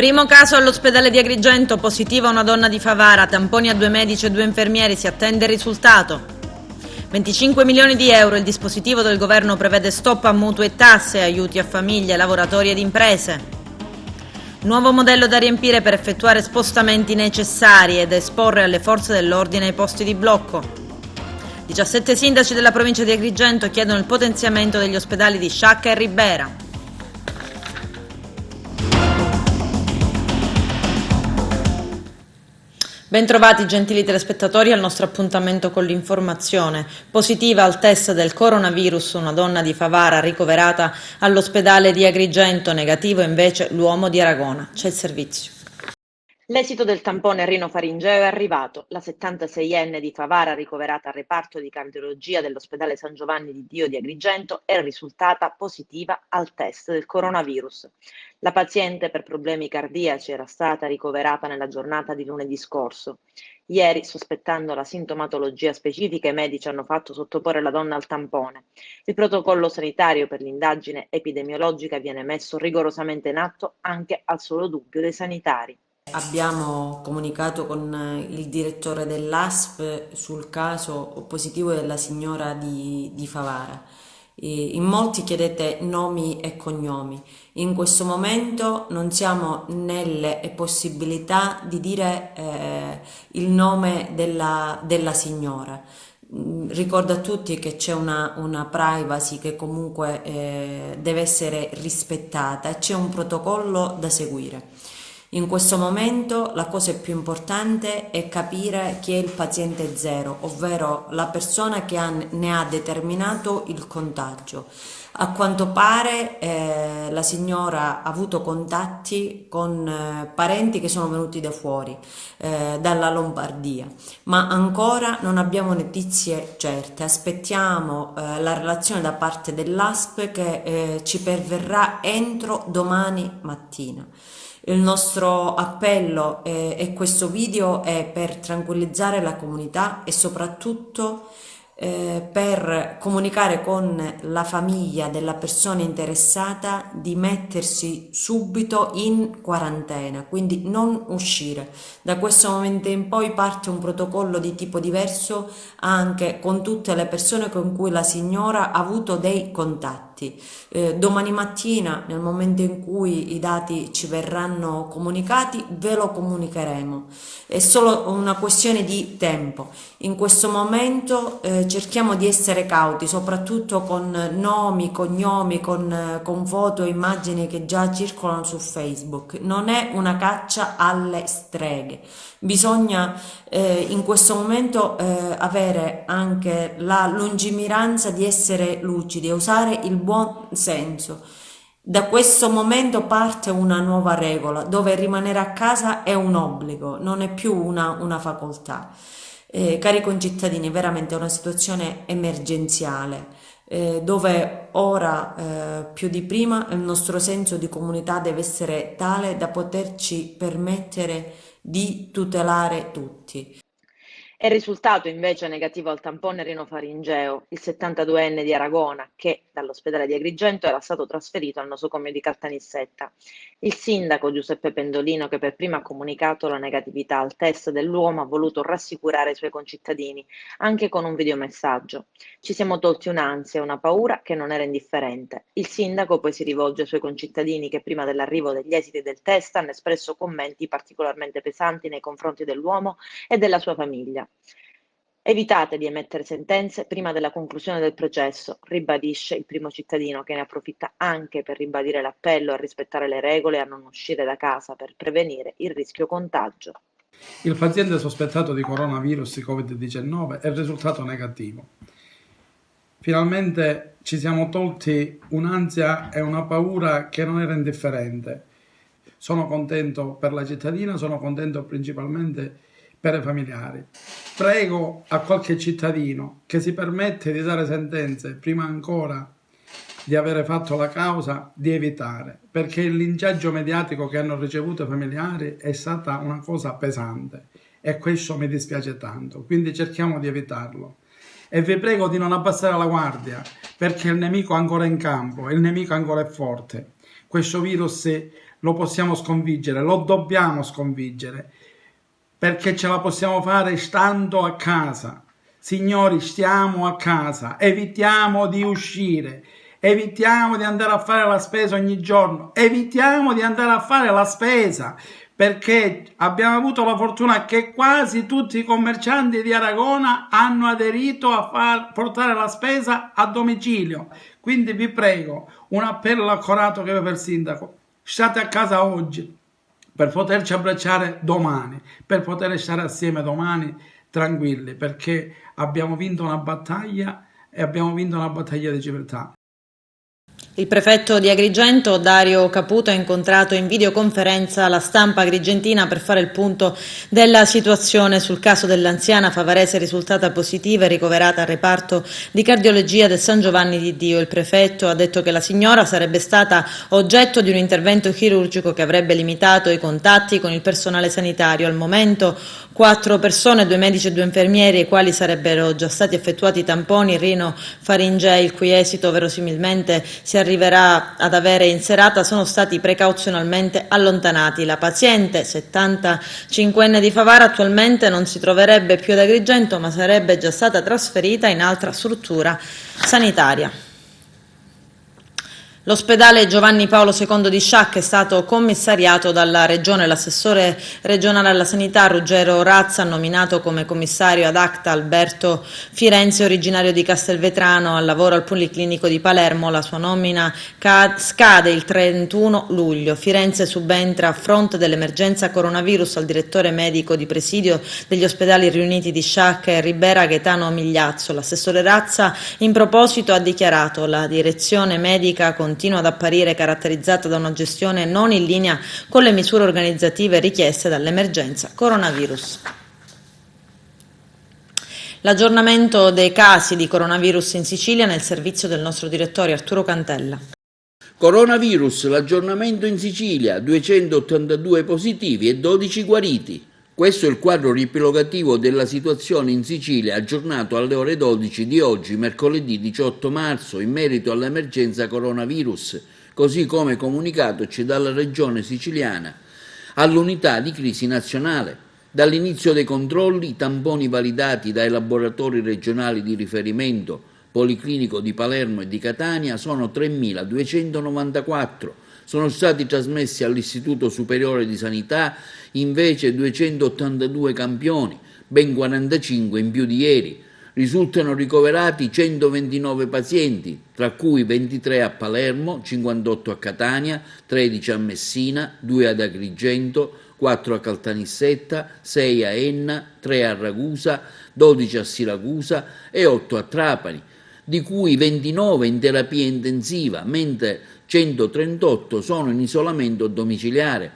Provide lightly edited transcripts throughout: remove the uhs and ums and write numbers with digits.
Primo caso all'ospedale di Agrigento, positiva una donna di Favara, tamponi a 2 medici e 2 infermieri, si attende il risultato. 25 milioni di euro, il dispositivo del governo prevede stop a mutui e tasse, aiuti a famiglie, lavoratori ed imprese. Nuovo modello da riempire per effettuare spostamenti necessari ed esporre alle forze dell'ordine i posti di blocco. 17 sindaci della provincia di Agrigento chiedono il potenziamento degli ospedali di Sciacca e Ribera. Bentrovati gentili telespettatori al nostro appuntamento con l'informazione. Positiva al test del coronavirus una donna di Favara ricoverata all'ospedale di Agrigento, negativo invece l'uomo di Aragona. C'è il servizio. L'esito del tampone rinofaringeo è arrivato. La 76enne di Favara, ricoverata al reparto di cardiologia dell'ospedale San Giovanni di Dio di Agrigento, è risultata positiva al test del coronavirus. La paziente per problemi cardiaci era stata ricoverata nella giornata di lunedì scorso. Ieri, sospettando la sintomatologia specifica, i medici hanno fatto sottoporre la donna al tampone. Il protocollo sanitario per l'indagine epidemiologica viene messo rigorosamente in atto anche al solo dubbio dei sanitari. Abbiamo comunicato con il direttore dell'ASP sul caso positivo della signora di Favara. In molti chiedete nomi e cognomi. In questo momento non siamo nelle possibilità di dire il nome della signora. Ricordo a tutti che c'è una privacy che comunque deve essere rispettata e c'è un protocollo da seguire. In questo momento la cosa più importante è capire chi è il paziente zero, ovvero la persona che ne ha determinato il contagio. A quanto pare la signora ha avuto contatti con parenti che sono venuti da fuori, dalla Lombardia, ma ancora non abbiamo notizie certe. Aspettiamo la relazione da parte dell'ASP che ci perverrà entro domani mattina. Il nostro appello e questo video è per tranquillizzare la comunità e soprattutto per comunicare con la famiglia della persona interessata di mettersi subito in quarantena, quindi non uscire. Da questo momento in poi parte un protocollo di tipo diverso anche con tutte le persone con cui la signora ha avuto dei contatti. Domani mattina, nel momento in cui i dati ci verranno comunicati, ve lo comunicheremo. È solo una questione di tempo. In questo momento cerchiamo di essere cauti, soprattutto con nomi, cognomi, con foto e immagini che già circolano su Facebook. Non è una caccia alle streghe. Bisogna in questo momento avere anche la lungimiranza di essere lucidi e usare il buon senso. Da questo momento parte una nuova regola dove rimanere a casa è un obbligo, non è più una facoltà. Cari concittadini, è veramente una situazione emergenziale dove ora più di prima il nostro senso di comunità deve essere tale da poterci permettere di tutelare tutti. È risultato invece negativo al tampone rinofaringeo il 72enne di Aragona che dall'ospedale di Agrigento era stato trasferito al nosocomio di Caltanissetta. Il sindaco Giuseppe Pendolino, che per primo ha comunicato la negatività al test dell'uomo, ha voluto rassicurare i suoi concittadini anche con un videomessaggio. Ci siamo tolti un'ansia e una paura che non era indifferente. Il sindaco poi si rivolge ai suoi concittadini che prima dell'arrivo degli esiti del test hanno espresso commenti particolarmente pesanti nei confronti dell'uomo e della sua famiglia. Evitate di emettere sentenze prima della conclusione del processo, ribadisce il primo cittadino, che ne approfitta anche per ribadire l'appello a rispettare le regole e a non uscire da casa per prevenire il rischio contagio. Il paziente sospettato di coronavirus Covid-19 è risultato negativo. Finalmente ci siamo tolti un'ansia e una paura che non era indifferente. Sono contento per la cittadina, sono contento principalmente per i familiari. Prego a qualche cittadino che si permette di dare sentenze prima ancora di avere fatto la causa di evitare, perché il linciaggio mediatico che hanno ricevuto i familiari è stata una cosa pesante e questo mi dispiace tanto, quindi cerchiamo di evitarlo. E vi prego di non abbassare la guardia, perché il nemico è ancora in campo, il nemico ancora è forte. Questo virus lo possiamo sconfiggere, lo dobbiamo sconfiggere, perché ce la possiamo fare stando a casa. Signori, stiamo a casa, evitiamo di uscire, evitiamo di andare a fare la spesa ogni giorno, evitiamo di andare a fare la spesa, perché abbiamo avuto la fortuna che quasi tutti i commercianti di Aragona hanno aderito a portare la spesa a domicilio. Quindi vi prego, un appello accorato che ho per il sindaco: state a casa oggi per poterci abbracciare domani, per poter stare assieme domani tranquilli, perché abbiamo vinto una battaglia e abbiamo vinto una battaglia di civiltà. Il prefetto di Agrigento, Dario Caputo, ha incontrato in videoconferenza la stampa agrigentina per fare il punto della situazione sul caso dell'anziana favarese risultata positiva e ricoverata al reparto di cardiologia del San Giovanni di Dio. Il prefetto ha detto che la signora sarebbe stata oggetto di un intervento chirurgico che avrebbe limitato i contatti con il personale sanitario. Al momento 4 persone, 2 medici e 2 infermieri, ai quali sarebbero già stati effettuati tamponi rino-faringei, il cui esito verosimilmente si arriverà ad avere in serata, sono stati precauzionalmente allontanati. La paziente, 75enne di Favara, attualmente non si troverebbe più ad Agrigento, ma sarebbe già stata trasferita in altra struttura sanitaria. L'ospedale Giovanni Paolo II di Sciacca è stato commissariato dalla Regione. L'assessore regionale alla sanità Ruggero Razza ha nominato come commissario ad acta Alberto Firenze, originario di Castelvetrano, al lavoro al Policlinico di Palermo. La sua nomina scade il 31 luglio. Firenze subentra a fronte dell'emergenza coronavirus al direttore medico di presidio degli ospedali riuniti di Sciacca e Ribera, Gaetano Migliazzo. L'assessore Razza in proposito ha dichiarato: la direzione medica continua ad apparire caratterizzata da una gestione non in linea con le misure organizzative richieste dall'emergenza coronavirus. L'aggiornamento dei casi di coronavirus in Sicilia nel servizio del nostro direttore Arturo Cantella. Coronavirus, l'aggiornamento in Sicilia, 282 positivi e 12 guariti. Questo è il quadro riepilogativo della situazione in Sicilia aggiornato alle ore 12 di oggi, mercoledì 18 marzo, in merito all'emergenza coronavirus, così come comunicatoci dalla Regione siciliana all'unità di crisi nazionale. Dall'inizio dei controlli, i tamponi validati dai laboratori regionali di riferimento Policlinico di Palermo e di Catania sono 3.294. Sono stati trasmessi all'Istituto Superiore di Sanità invece 282 campioni, ben 45 in più di ieri. Risultano ricoverati 129 pazienti, tra cui 23 a Palermo, 58 a Catania, 13 a Messina, 2 ad Agrigento, 4 a Caltanissetta, 6 a Enna, 3 a Ragusa, 12 a Siracusa e 8 a Trapani, di cui 29 in terapia intensiva, mentre 138 sono in isolamento domiciliare.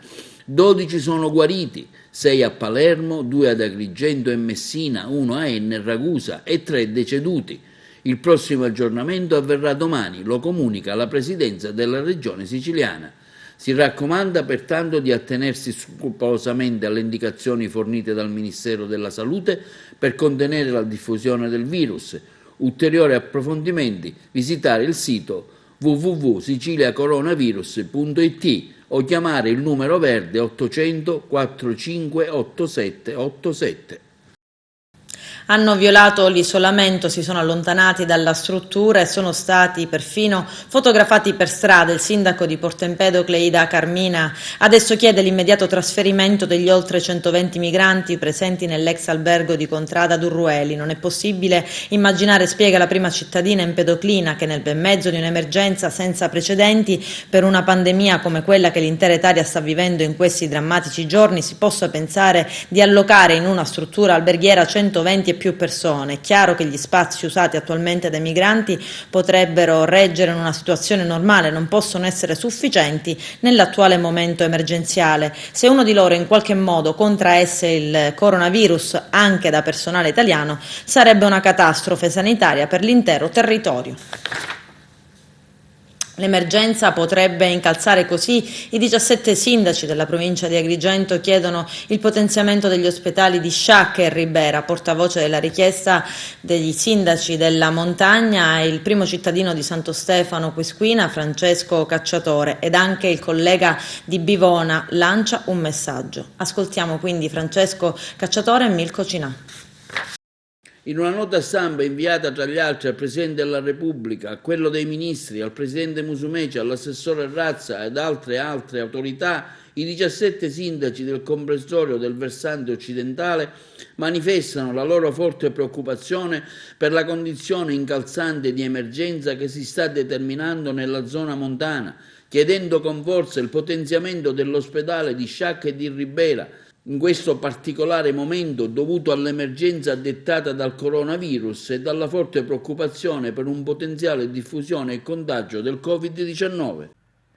12 sono guariti, 6 a Palermo, 2 ad Agrigento e Messina, 1 a Enna e Ragusa e 3 deceduti. Il prossimo aggiornamento avverrà domani, lo comunica la Presidenza della Regione siciliana. Si raccomanda pertanto di attenersi scrupolosamente alle indicazioni fornite dal Ministero della Salute per contenere la diffusione del virus. Ulteriori approfondimenti, visitare il sito www.siciliacoronavirus.it o chiamare il numero verde 800 45 87 87. Hanno violato l'isolamento, si sono allontanati dalla struttura e sono stati perfino fotografati per strada. Il sindaco di Porto Empedocle, Ida Carmina, adesso chiede l'immediato trasferimento degli oltre 120 migranti presenti nell'ex albergo di Contrada d'Urrueli. Non è possibile immaginare, spiega la prima cittadina empedoclina, che nel ben mezzo di un'emergenza senza precedenti per una pandemia come quella che l'intera Italia sta vivendo in questi drammatici giorni si possa pensare di allocare in una struttura alberghiera 120 e più persone. È chiaro che gli spazi usati attualmente dai migranti potrebbero reggere in una situazione normale, non possono essere sufficienti nell'attuale momento emergenziale. Se uno di loro in qualche modo contraesse il coronavirus anche da personale italiano, sarebbe una catastrofe sanitaria per l'intero territorio. L'emergenza potrebbe incalzare così. I 17 sindaci della provincia di Agrigento chiedono il potenziamento degli ospedali di Sciacca e Ribera. Portavoce della richiesta degli sindaci della montagna è il primo cittadino di Santo Stefano Quisquina, Francesco Cacciatore, ed anche il collega di Bivona lancia un messaggio. Ascoltiamo quindi Francesco Cacciatore e Milko Cinà. In una nota stampa inviata tra gli altri al Presidente della Repubblica, a quello dei Ministri, al Presidente Musumeci, all'assessore Razza ed altre autorità, i 17 sindaci del comprensorio del versante occidentale manifestano la loro forte preoccupazione per la condizione incalzante di emergenza che si sta determinando nella zona montana, chiedendo con forza il potenziamento dell'ospedale di Sciacca e di Ribera, in questo particolare momento dovuto all'emergenza dettata dal coronavirus e dalla forte preoccupazione per un potenziale diffusione e contagio del Covid-19.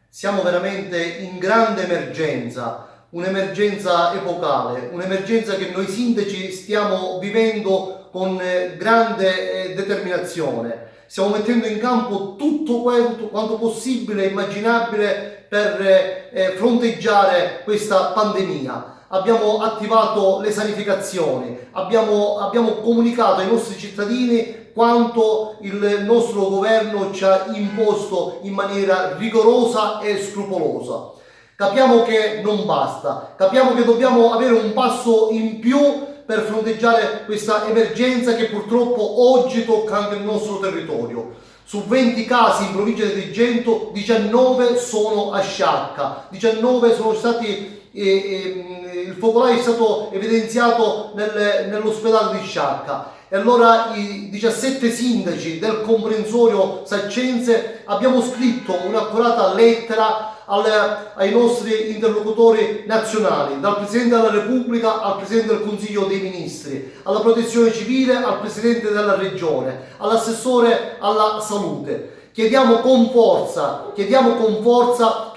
Siamo veramente in grande emergenza, un'emergenza epocale, un'emergenza che noi sindaci stiamo vivendo con grande determinazione. Stiamo mettendo in campo tutto quanto possibile e immaginabile per fronteggiare questa pandemia. Abbiamo attivato le sanificazioni, abbiamo comunicato ai nostri cittadini quanto il nostro governo ci ha imposto in maniera rigorosa e scrupolosa. Capiamo che non basta, capiamo che dobbiamo avere un passo in più per fronteggiare questa emergenza che purtroppo oggi tocca anche il nostro territorio. Su 20 casi in provincia di Agrigento, 19 sono a Sciacca, 19 sono stati il focolaio è stato evidenziato nell'ospedale di Sciacca. E allora i 17 sindaci del comprensorio saccense abbiamo scritto un'accurata lettera ai nostri interlocutori nazionali, dal Presidente della Repubblica al Presidente del Consiglio dei Ministri, alla Protezione Civile, al Presidente della Regione, all'assessore alla Salute. Chiediamo con forza che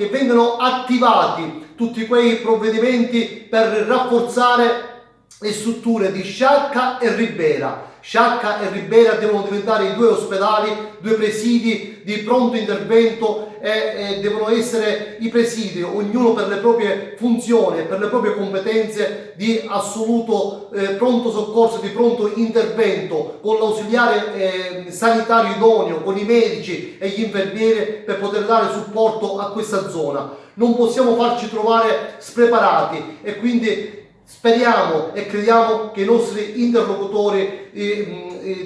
vengano attivati tutti quei provvedimenti per rafforzare le strutture di Sciacca e Ribera. Sciacca e Ribera devono diventare i due ospedali, due presidi di pronto intervento e devono essere i presidi, ognuno per le proprie funzioni e per le proprie competenze, di assoluto pronto soccorso, di pronto intervento, con l'ausiliare sanitario idoneo, con i medici e gli infermieri per poter dare supporto a questa zona. Non possiamo farci trovare spreparati e quindi speriamo e crediamo che i nostri interlocutori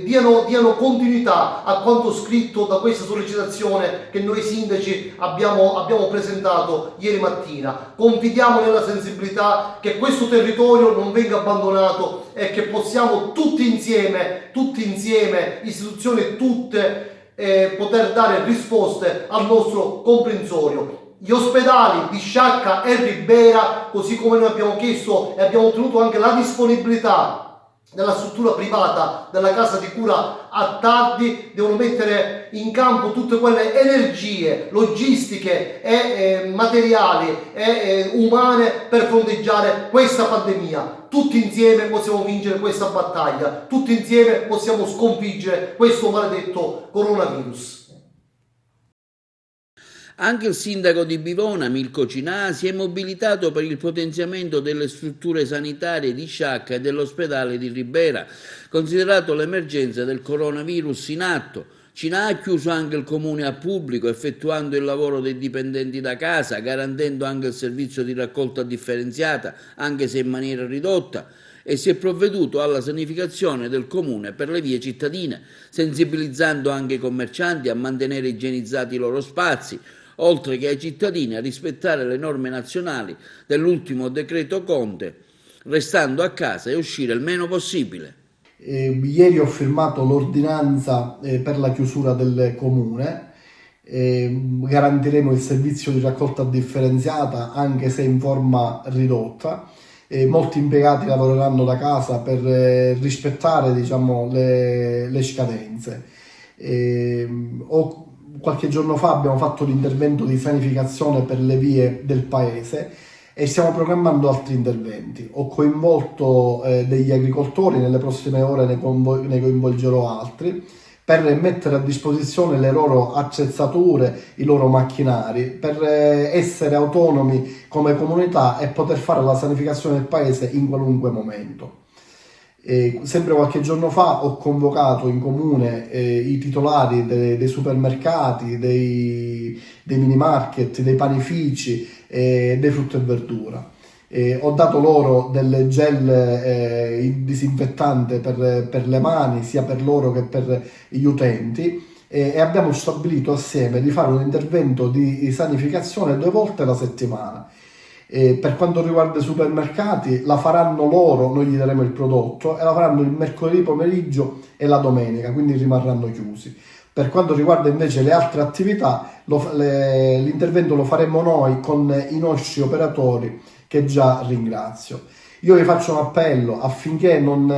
diano continuità a quanto scritto da questa sollecitazione che noi sindaci abbiamo presentato ieri mattina. Confidiamo nella sensibilità, che questo territorio non venga abbandonato e che possiamo tutti insieme, istituzioni tutte, poter dare risposte al nostro comprensorio. Gli ospedali di Sciacca e Ribera, così come noi abbiamo chiesto e abbiamo ottenuto anche la disponibilità della struttura privata della casa di cura a Tardi, devono mettere in campo tutte quelle energie logistiche e materiali e umane per fronteggiare questa pandemia. Tutti insieme possiamo vincere questa battaglia, tutti insieme possiamo sconfiggere questo maledetto coronavirus. Anche il sindaco di Bivona, Milko Cinà, si è mobilitato per il potenziamento delle strutture sanitarie di Sciacca e dell'ospedale di Ribera, considerato l'emergenza del coronavirus in atto. Cinà ha chiuso anche il comune al pubblico, effettuando il lavoro dei dipendenti da casa, garantendo anche il servizio di raccolta differenziata, anche se in maniera ridotta, e si è provveduto alla sanificazione del comune per le vie cittadine, sensibilizzando anche i commercianti a mantenere igienizzati i loro spazi, oltre che ai cittadini a rispettare le norme nazionali dell'ultimo decreto Conte, restando a casa e uscire il meno possibile. Ieri ho firmato l'ordinanza per la chiusura del comune, garantiremo il servizio di raccolta differenziata anche se in forma ridotta. Molti impiegati lavoreranno da casa per rispettare, diciamo, le scadenze. Qualche giorno fa abbiamo fatto l'intervento di sanificazione per le vie del paese e stiamo programmando altri interventi. Ho coinvolto degli agricoltori, nelle prossime ore ne coinvolgerò altri, per mettere a disposizione le loro attrezzature, i loro macchinari, per essere autonomi come comunità e poter fare la sanificazione del paese in qualunque momento. Sempre qualche giorno fa ho convocato in comune i titolari dei supermercati, dei mini market, dei panifici, dei frutta e verdura. Ho dato loro del gel disinfettante per le mani, sia per loro che per gli utenti, e abbiamo stabilito assieme di fare un intervento di sanificazione 2 volte alla settimana. Per quanto riguarda i supermercati, la faranno loro, noi gli daremo il prodotto, e la faranno il mercoledì pomeriggio e la domenica, quindi rimarranno chiusi. Per quanto riguarda invece le altre attività, l'intervento lo faremo noi con i nostri operatori, che già ringrazio. Io vi faccio un appello affinché non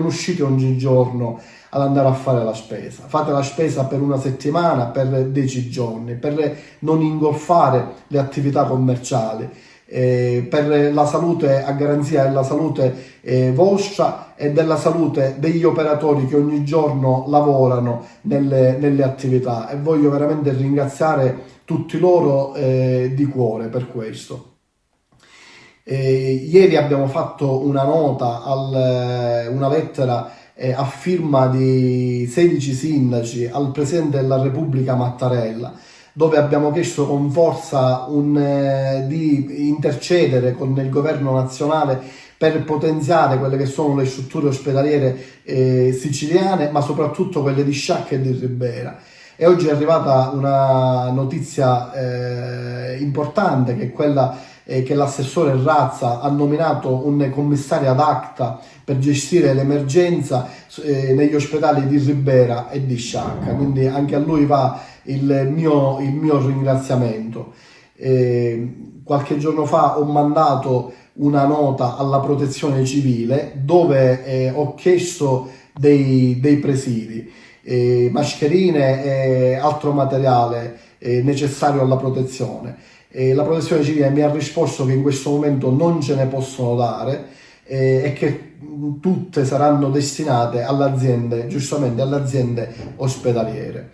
uscite ogni giorno ad andare a fare la spesa. Fate la spesa per una settimana, per 10 giorni, per non ingolfare le attività commerciali, per la salute, a garanzia della salute vostra e della salute degli operatori che ogni giorno lavorano nelle attività, e voglio veramente ringraziare tutti loro di cuore per questo. Ieri abbiamo fatto una nota, una lettera a firma di 16 sindaci al Presidente della Repubblica Mattarella, dove abbiamo chiesto con forza di intercedere con il governo nazionale per potenziare quelle che sono le strutture ospedaliere siciliane, ma soprattutto quelle di Sciacca e di Ribera. E oggi è arrivata una notizia importante, che è quella che l'assessore Razza ha nominato un commissario ad acta per gestire l'emergenza negli ospedali di Ribera e di Sciacca, quindi anche a lui va il mio ringraziamento. Qualche giorno fa ho mandato una nota alla Protezione Civile dove ho chiesto dei presidi, mascherine e altro materiale necessario alla protezione. La Protezione Civile mi ha risposto che in questo momento non ce ne possono dare e che tutte saranno destinate alle aziende, giustamente alle aziende ospedaliere.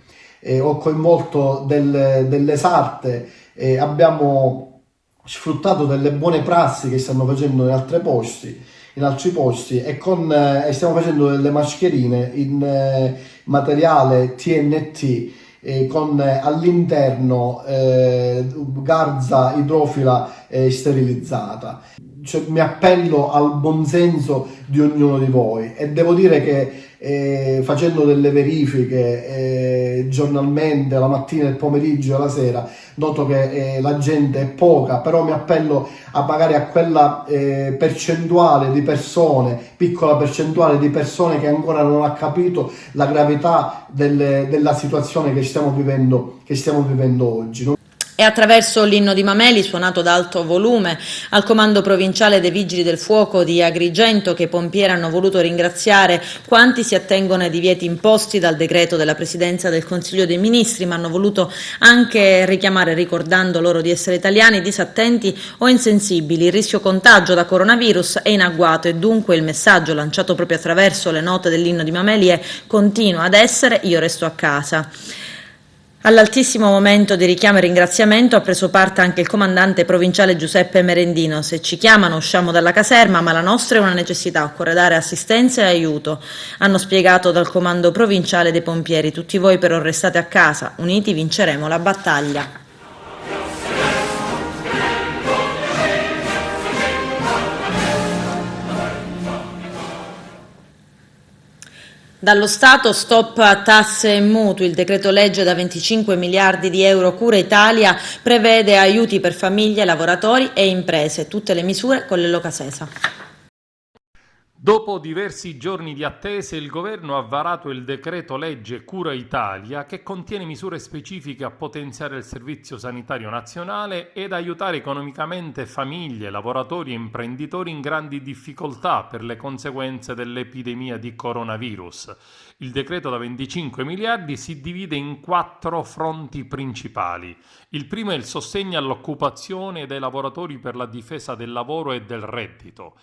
Ho coinvolto delle sarte, abbiamo sfruttato delle buone prassi che stanno facendo in altri posti e stiamo facendo delle mascherine in materiale TNT, con all'interno garza idrofila sterilizzata. Cioè, mi appello al buonsenso di ognuno di voi, e devo dire che facendo delle verifiche giornalmente, la mattina, il pomeriggio e la sera, noto che la gente è poca, però mi appello magari a quella percentuale di persone, piccola percentuale di persone che ancora non ha capito la gravità della situazione che stiamo vivendo oggi. E attraverso l'inno di Mameli, suonato ad alto volume al comando provinciale dei Vigili del Fuoco di Agrigento, che i pompieri hanno voluto ringraziare quanti si attengono ai divieti imposti dal decreto della Presidenza del Consiglio dei Ministri, ma hanno voluto anche richiamare, ricordando loro di essere italiani, disattenti o insensibili. Il rischio contagio da coronavirus è in agguato, e dunque il messaggio lanciato proprio attraverso le note dell'inno di Mameli è: continua ad essere, io resto a casa. All'altissimo momento di richiamo e ringraziamento ha preso parte anche il comandante provinciale Giuseppe Merendino. Se ci chiamano usciamo dalla caserma, ma la nostra è una necessità, occorre dare assistenza e aiuto. Hanno spiegato dal comando provinciale dei pompieri. Tutti voi però restate a casa, uniti vinceremo la battaglia. Dallo Stato stop a tasse e mutui. Il decreto legge da 25 miliardi di euro Cura Italia prevede aiuti per famiglie, lavoratori e imprese. Tutte le misure con l'Ello Casesa. Dopo diversi giorni di attese, il governo ha varato il decreto legge Cura Italia, che contiene misure specifiche a potenziare il servizio sanitario nazionale ed aiutare economicamente famiglie, lavoratori e imprenditori in grandi difficoltà per le conseguenze dell'epidemia di coronavirus. Il decreto da 25 miliardi si divide in 4 fronti principali. Il primo è il sostegno all'occupazione dei lavoratori per la difesa del lavoro e del reddito.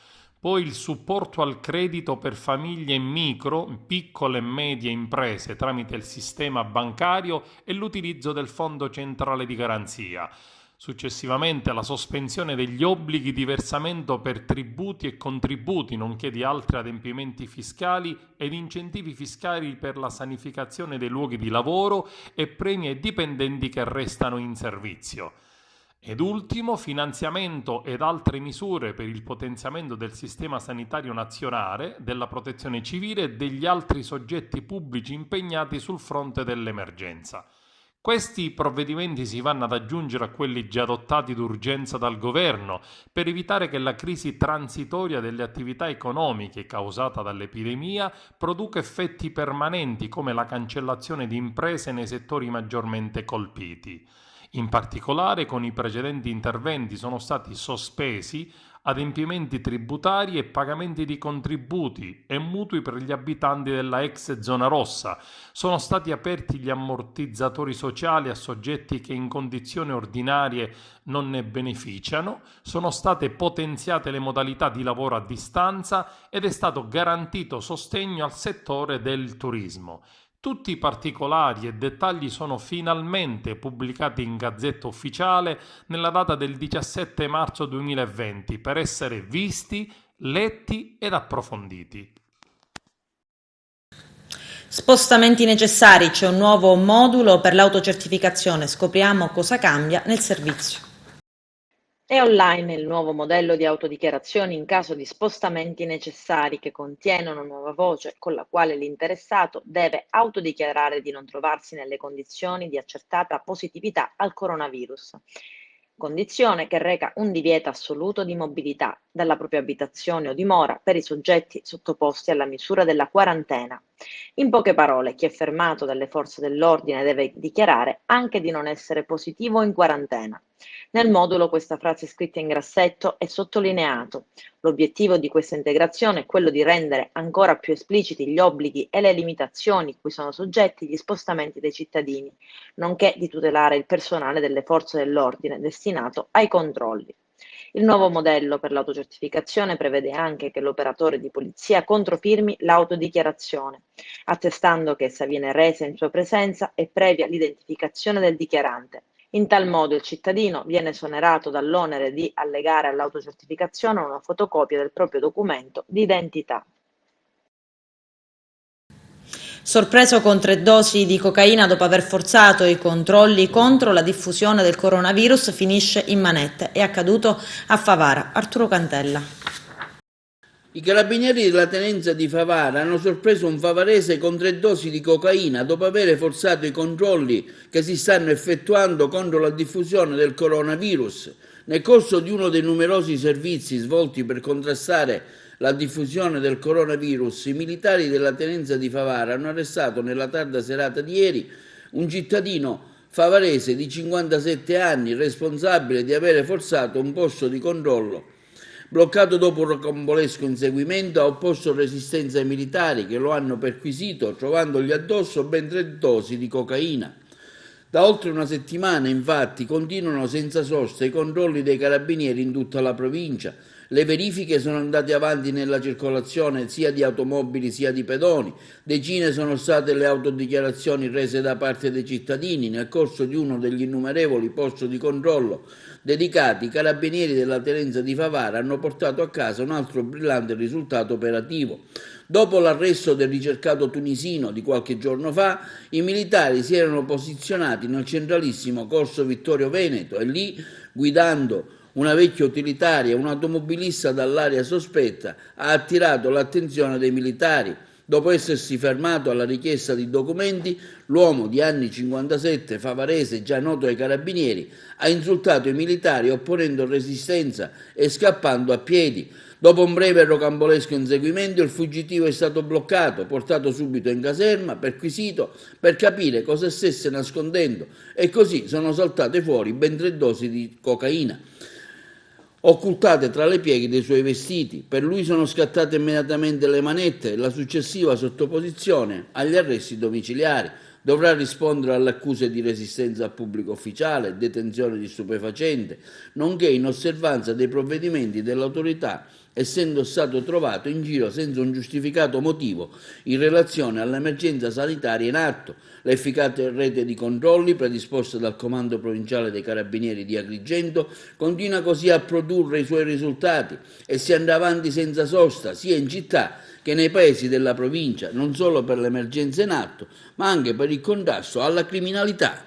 Poi il supporto al credito per famiglie e micro, piccole e medie imprese tramite il sistema bancario e l'utilizzo del Fondo Centrale di Garanzia. Successivamente la sospensione degli obblighi di versamento per tributi e contributi, nonché di altri adempimenti fiscali ed incentivi fiscali per la sanificazione dei luoghi di lavoro e premi ai dipendenti che restano in servizio. Ed ultimo, finanziamento ed altre misure per il potenziamento del sistema sanitario nazionale, della protezione civile e degli altri soggetti pubblici impegnati sul fronte dell'emergenza. Questi provvedimenti si vanno ad aggiungere a quelli già adottati d'urgenza dal governo per evitare che la crisi transitoria delle attività economiche causata dall'epidemia produca effetti permanenti come la cancellazione di imprese nei settori maggiormente colpiti. In particolare, con i precedenti interventi sono stati sospesi adempimenti tributari e pagamenti di contributi e mutui per gli abitanti della ex zona rossa. Sono stati aperti gli ammortizzatori sociali a soggetti che in condizioni ordinarie non ne beneficiano, sono state potenziate le modalità di lavoro a distanza ed è stato garantito sostegno al settore del turismo. Tutti i particolari e dettagli sono finalmente pubblicati in Gazzetta Ufficiale nella data del 17 marzo 2020 per essere visti, letti ed approfonditi. Spostamenti necessari, c'è un nuovo modulo per l'autocertificazione, scopriamo cosa cambia nel servizio. È online il nuovo modello di autodichiarazioni in caso di spostamenti necessari che contiene una nuova voce con la quale l'interessato deve autodichiarare di non trovarsi nelle condizioni di accertata positività al coronavirus, condizione che reca un divieto assoluto di mobilità dalla propria abitazione o dimora per i soggetti sottoposti alla misura della quarantena. In poche parole, chi è fermato dalle forze dell'ordine deve dichiarare anche di non essere positivo o in quarantena. Nel modulo questa frase scritta in grassetto è sottolineato. L'obiettivo di questa integrazione è quello di rendere ancora più espliciti gli obblighi e le limitazioni cui sono soggetti gli spostamenti dei cittadini, nonché di tutelare il personale delle forze dell'ordine destinato ai controlli. Il nuovo modello per l'autocertificazione prevede anche che l'operatore di polizia controfirmi l'autodichiarazione, attestando che essa viene resa in sua presenza e previa l'identificazione del dichiarante. In tal modo il cittadino viene esonerato dall'onere di allegare all'autocertificazione una fotocopia del proprio documento di identità. Sorpreso con 3 dosi di cocaina dopo aver forzato i controlli contro la diffusione del coronavirus, finisce in manette. È accaduto a Favara. Arturo Cantella. I carabinieri della tenenza di Favara hanno sorpreso un favarese con 3 dosi di cocaina dopo aver forzato i controlli che si stanno effettuando contro la diffusione del coronavirus. Nel corso di uno dei numerosi servizi svolti per contrastare la diffusione del coronavirus, i militari della tenenza di Favara hanno arrestato nella tarda serata di ieri un cittadino favarese di 57 anni responsabile di aver forzato un posto di controllo. Bloccato dopo un rocambolesco inseguimento, ha opposto resistenza ai militari che lo hanno perquisito trovandogli addosso ben 3 dosi di cocaina. Da oltre una settimana, infatti, continuano senza sosta i controlli dei carabinieri in tutta la provincia. Le verifiche sono andate avanti nella circolazione sia di automobili sia di pedoni. Decine sono state le autodichiarazioni rese da parte dei cittadini. Nel corso di uno degli innumerevoli posti di controllo dedicati, i carabinieri della tenenza di Favara hanno portato a casa un altro brillante risultato operativo. Dopo l'arresto del ricercato tunisino di qualche giorno fa, i militari si erano posizionati nel centralissimo corso Vittorio Veneto e lì, guidando una vecchia utilitaria, un automobilista dall'area sospetta ha attirato l'attenzione dei militari. Dopo essersi fermato alla richiesta di documenti, l'uomo di anni 57, favarese già noto ai carabinieri, ha insultato i militari opponendo resistenza e scappando a piedi. Dopo un breve e rocambolesco inseguimento, il fuggitivo è stato bloccato, portato subito in caserma, perquisito per capire cosa stesse nascondendo e così sono saltate fuori ben 3 dosi di cocaina occultate tra le pieghe dei suoi vestiti. Per lui sono scattate immediatamente le manette e la successiva sottoposizione agli arresti domiciliari. Dovrà rispondere alle accuse di resistenza al pubblico ufficiale, detenzione di stupefacente, nonché in osservanza dei provvedimenti dell'autorità essendo stato trovato in giro senza un giustificato motivo in relazione all'emergenza sanitaria in atto. L'efficace rete di controlli predisposta dal Comando Provinciale dei Carabinieri di Agrigento continua così a produrre i suoi risultati e si andrà avanti senza sosta, sia in città che nei paesi della provincia, non solo per l'emergenza in atto, ma anche per il contrasto alla criminalità.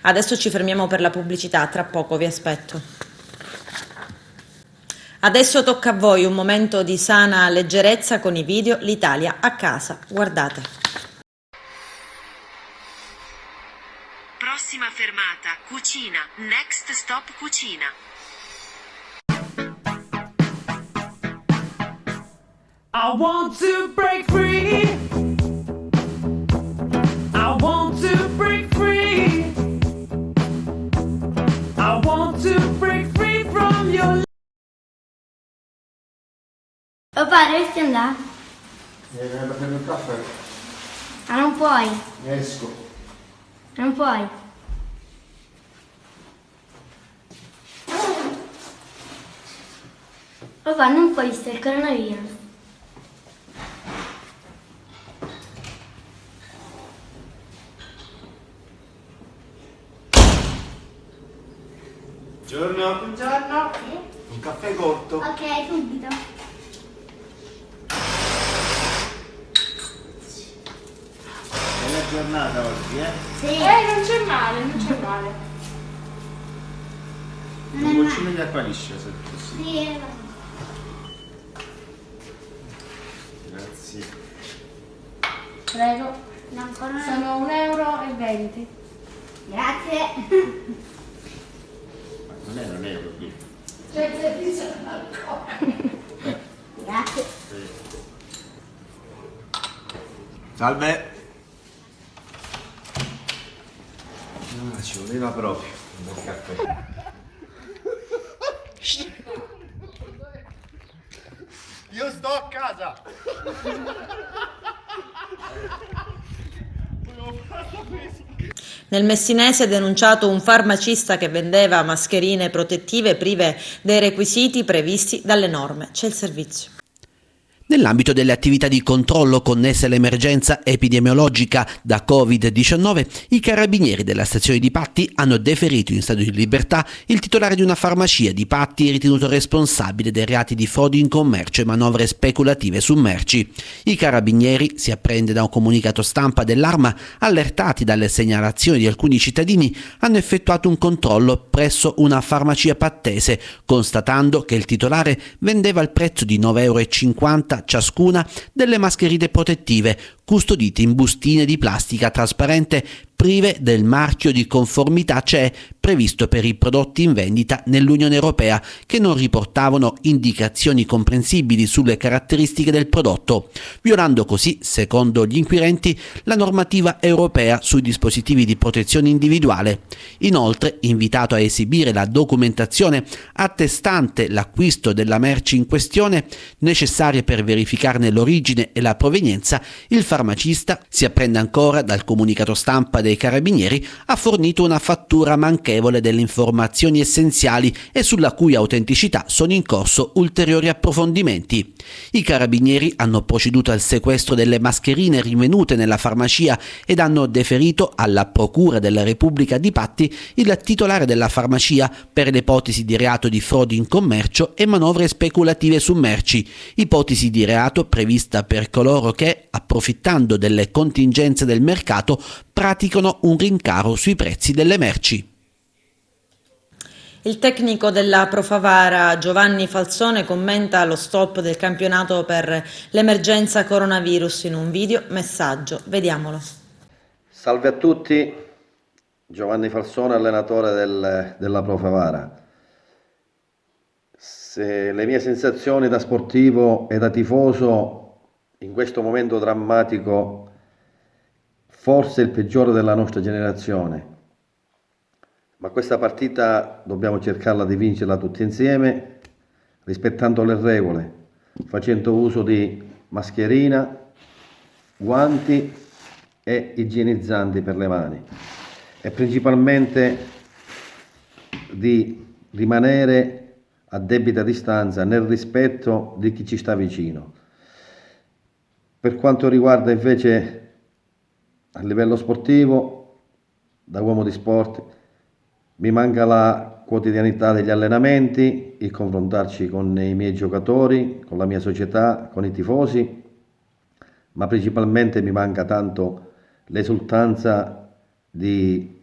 Adesso ci fermiamo per la pubblicità, tra poco vi aspetto. Adesso tocca a voi un momento di sana leggerezza con i video L'Italia a casa. Guardate. Prossima fermata, cucina. Next stop cucina. I want to break free. I want to break free. I want to break free from your. Papà, dovresti andare? Devi andare a prendere un caffè. Ah, non puoi. Esco. Non puoi. Papà, non puoi, sta il coronavirus. Buongiorno. Buongiorno. Un caffè corto. Ok, subito. Bella giornata oggi, Sì. Non c'è male, non c'è male. Non è male. di acqua liscia se possibile. Sì, Grazie. Prego. no, ancora non. Sono 1,20 €. Grazie. Ma non è un euro qui. Grazie. Salve. Ah, ci voleva proprio un bel caffè. Io sto a casa. Nel Messinese è denunciato un farmacista che vendeva mascherine protettive prive dei requisiti previsti dalle norme. C'è il servizio. Nell'ambito delle attività di controllo connesse all'emergenza epidemiologica da Covid-19, i carabinieri della stazione di Patti hanno deferito in stato di libertà il titolare di una farmacia di Patti ritenuto responsabile dei reati di frodi in commercio e manovre speculative su merci. I carabinieri, si apprende da un comunicato stampa dell'Arma, allertati dalle segnalazioni di alcuni cittadini, hanno effettuato un controllo presso una farmacia pattese, constatando che il titolare vendeva al prezzo di 9,50 € ciascuna delle mascherine protettive custodite in bustine di plastica trasparente prive del marchio di conformità CE previsto per i prodotti in vendita nell'Unione Europea che non riportavano indicazioni comprensibili sulle caratteristiche del prodotto, violando così, secondo gli inquirenti, la normativa europea sui dispositivi di protezione individuale. Inoltre, invitato a esibire la documentazione attestante l'acquisto della merce in questione, necessaria per verificarne l'origine e la provenienza, il farmacista, si apprende ancora dal comunicato stampa dei Carabinieri, ha fornito una fattura manchevole delle informazioni essenziali e sulla cui autenticità sono in corso ulteriori approfondimenti. I Carabinieri hanno proceduto al sequestro delle mascherine rinvenute nella farmacia ed hanno deferito alla Procura della Repubblica di Patti il titolare della farmacia per le ipotesi di reato di frodi in commercio e manovre speculative su merci, ipotesi di reato prevista per coloro che, approfittando delle contingenze del mercato, praticano un rincaro sui prezzi delle merci. Il tecnico della Pro Favara, Giovanni Falzone, commenta lo stop del campionato per l'emergenza coronavirus in un video messaggio. Vediamolo. Salve a tutti, Giovanni Falzone, allenatore della Pro Favara. Le mie sensazioni da sportivo e da tifoso in questo momento drammatico, forse il peggiore della nostra generazione, ma questa partita dobbiamo cercarla di vincerla tutti insieme, rispettando le regole, facendo uso di mascherina, guanti e igienizzanti per le mani e principalmente di rimanere a debita distanza, nel rispetto di chi ci sta vicino. Per quanto riguarda invece a livello sportivo, da uomo di sport, mi manca la quotidianità degli allenamenti, il confrontarci con i miei giocatori, con la mia società, con i tifosi, ma principalmente mi manca tanto l'esultanza di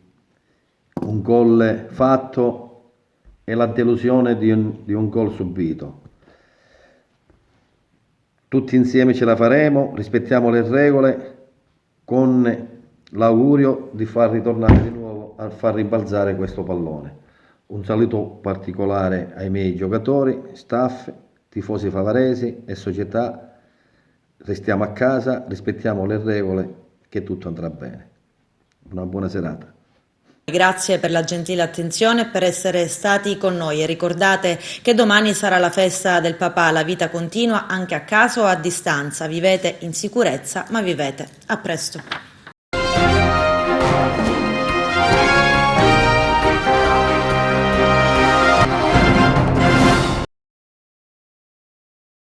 un gol fatto e la delusione di un gol subito. Tutti insieme ce la faremo, rispettiamo le regole con l'augurio di far ritornare di nuovo a far rimbalzare questo pallone. Un saluto particolare ai miei giocatori, staff, tifosi favaresi e società. Restiamo a casa, rispettiamo le regole, che tutto andrà bene. Una buona serata. Grazie per la gentile attenzione e per essere stati con noi e ricordate che domani sarà la festa del papà, la vita continua anche a casa o a distanza, vivete in sicurezza ma vivete. A presto.